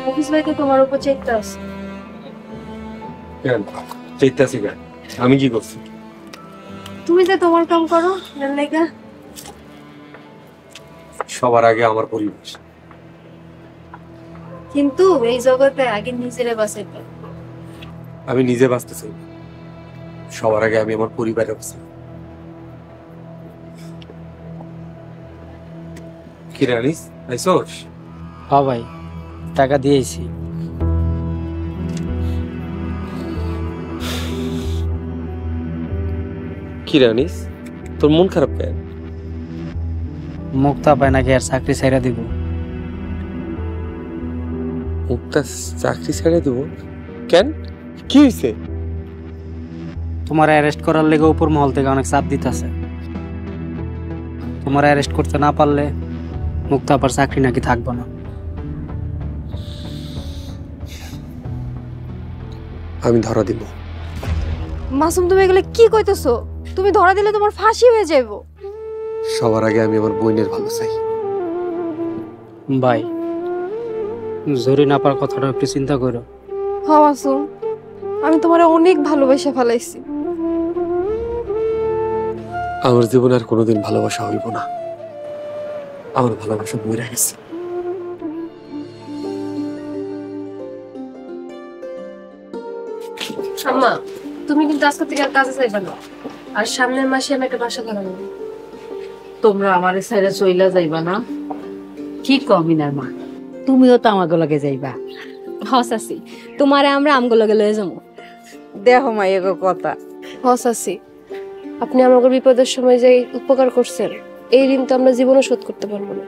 Office ভাই তো তোমার উপর চেকটা আছে। কেন চাইতাছি কেন? আমি কি করছি? তুমি যে তোমার কাম করো লেগা। সবার আগে আমার পরিবেশ। কিন্তু এই জগতে আগে নিজেরে বাঁচাইতে। আমি নিজে বাঁচতে চাই, সবার আগে আমি আমার পরিবারে বাঁচাই। কি রে আনিস, আইসোস? হ্যাঁ ভাই, টাকা দিয়েছি। কি রে আনিস, তোর মন খারাপ কেন? মুক্তা পায় নাকি আর চাকরি ছাইরা দিব। মুক্তা চাকরি ছেড়ে দেবো কেন? কি হয়েছে? তোমার অ্যারেস্ট করার লেগে উপর মহল থেকে অনেক চাপ দিতেছে। তোমার অ্যারেস্ট করতে না পারলে মুক্তা আপার চাকরি নাকি থাকবে না। আমি ধরা দিব। মাসুম তুমি এগুলো কি কইতেছো? তুমি ধরা দিলে তোমার ফাঁসি হয়ে যাইবো। সবার আগে আমি আমার বোনের ভালো চাই। ভাই, জরিনা আপার কথাটা একটু চিন্তা করো। হ্যাঁ মাসুম, আমি তোমারে অনেক ভালোবাসা ফেলাইছি। আমার জীবনে আর কোনোদিন ভালোবাসা হইব না। আমার ভালোবাসা মরে গেছে। আম্মা, তুমি কিন্তু আজকে থেকে আর কাজে যাইবা না। আর সামনের মাসে আমি একটা বাসা ভাড়া নেব। তোমরা আমার সাইডে চইলা যাইবা না? কি কমিনার মা, তুমিও তো আমাকে লগে যাইবা। হসাসি তোমারে আমরা আমগুলোকে লয়ে যাবো। দেখো মা এগো কথা। হসাসি, আপনি আমাকে বিপদের সময় যে উপকার করছেন, এই ঋণ তো আমরা জীবনে শোধ করতে পারবো না।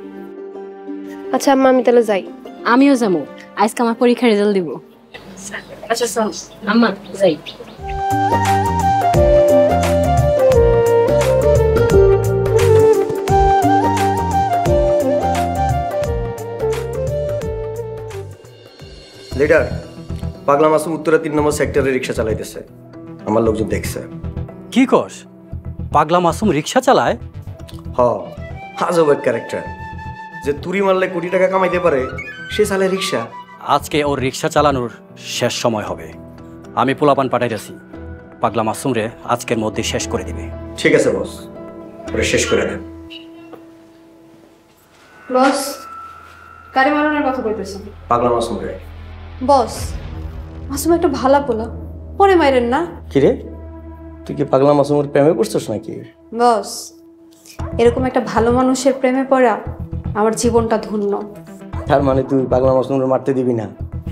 আচ্ছা আম্মা, আমি তাহলে যাই। আমিও যাবো, আজকে আমার পরীক্ষার রেজাল্ট দিব। আচ্ছা চল আম্মা যাই। লিডার, পাগলা মাসুম উত্তরা 3 নম্বর সেক্টরে রিক্সা চালাইতেছে। আমার লোকজন দেখছে। কি কস? পাগলা মাসুম রিক্সা চালায়? আজব এক ক্যারেক্টার। যে তুরি মারলে কোটি টাকা কামাইতে পারে, সে চালায় রিক্সা। আজকে ওর রিক্সা চালানোর শেষ সময় হবে। আমি পোলাপান পাঠাইতেছি, পাগলা মাসুম রে আজকের মধ্যে শেষ করে দিবে। ঠিক আছে বস, ওরে শেষ করে দেন। বস, গাড়ি মারানোর কথা কইতেছেন? পাগলা মাসুম রে। বস, মাসুম একটা ভালা পোলা, পরে মাইরেন না। কি রে, তুই কি পাগলা মাসুমের প্রেমে পড়ছিস নাকি? বস, এরকম একটা ভালো মানুষের প্রেমে পড়া আমার জীবনটা ধন্য। তার মানে তুই পাগলা মাসুমরে মারতে দিবি না?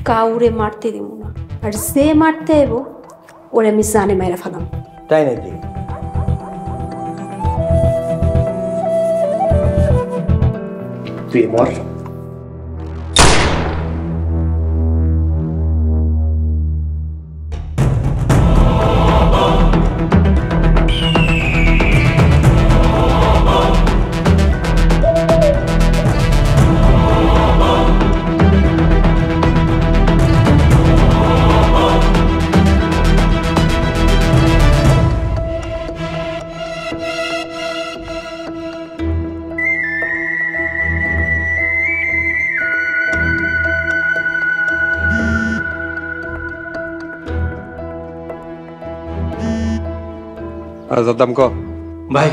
কাউরে মারতে দিব না, আর যে মারতে এবো ওরে আমি জানে মাইরা ফেলাম। তাই নাকি? তুই মর। দাম ক ভাই,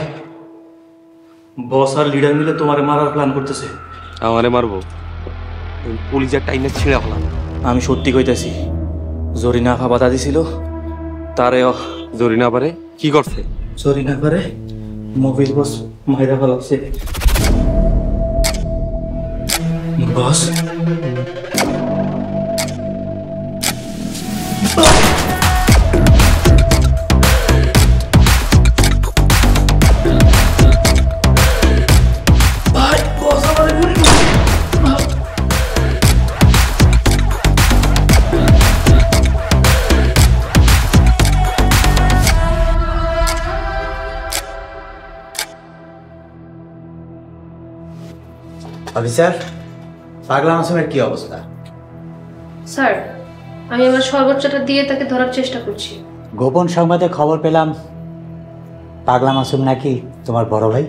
বস আর লিডার মিলে তোমারে মারার প্ল্যান করতেছে। আমারে মারবো? পুলিশের টাইনে ছিঁড়ে ফেলাম। আমি সত্যি কইতাছি, জরিনা আফা বাধা দিছিল, তারে জরিনা পারে কি করছে? জরিনা পারে মোবিল বস মাইরা ফেলাচ্ছে। বস, অফিসার, পাগলা মাসুমের কি অবস্থা? স্যার, আমি আমার সর্বোচ্চটা দিয়ে তাকে ধরার চেষ্টা করছি। গোপন সংবাদে খবর পেলাম পাগলা মাসুম নাকি তোমার বড় ভাই।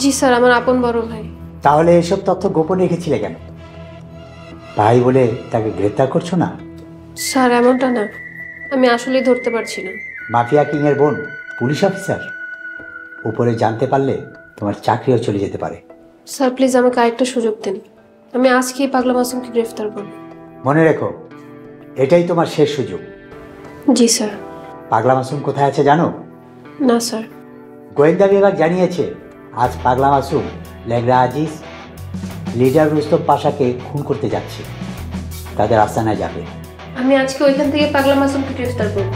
জি স্যার, আমার আপন বড় ভাই। তাহলে এসব তথ্য গোপন রেখেছিলে কেন? ভাই বলে তাকে গ্রেপ্তার করছো না? স্যার এমনটা না, আমি আসলেই ধরতে পারছি না। মাফিয়া কিংয়ের বোন পুলিশ অফিসার, উপরে জানতে পারলে তোমার চাকরিও চলে যেতে পারে। স্যার প্লিজ আমাকে আরেকটা সুযোগ দিন, আমি আজকেই পাগলা মাসুমকে গ্রেফতার করব। মনে রেখো, এটাই তোমার শেষ সুযোগ। জি স্যার। পাগলা মাসুম কোথায় আছে জানো? না স্যার। গোয়েন্দা বিভাগ জানিয়েছে আজ পাগলা মাসুম লেগরা আজিজ লিডার রুস্তম পাশাকে খুন করতে যাচ্ছে, তাদের আস্তানায় যাবে। আমি আজকে ওইখান থেকে পাগলা মাসুমকে গ্রেফতার করব।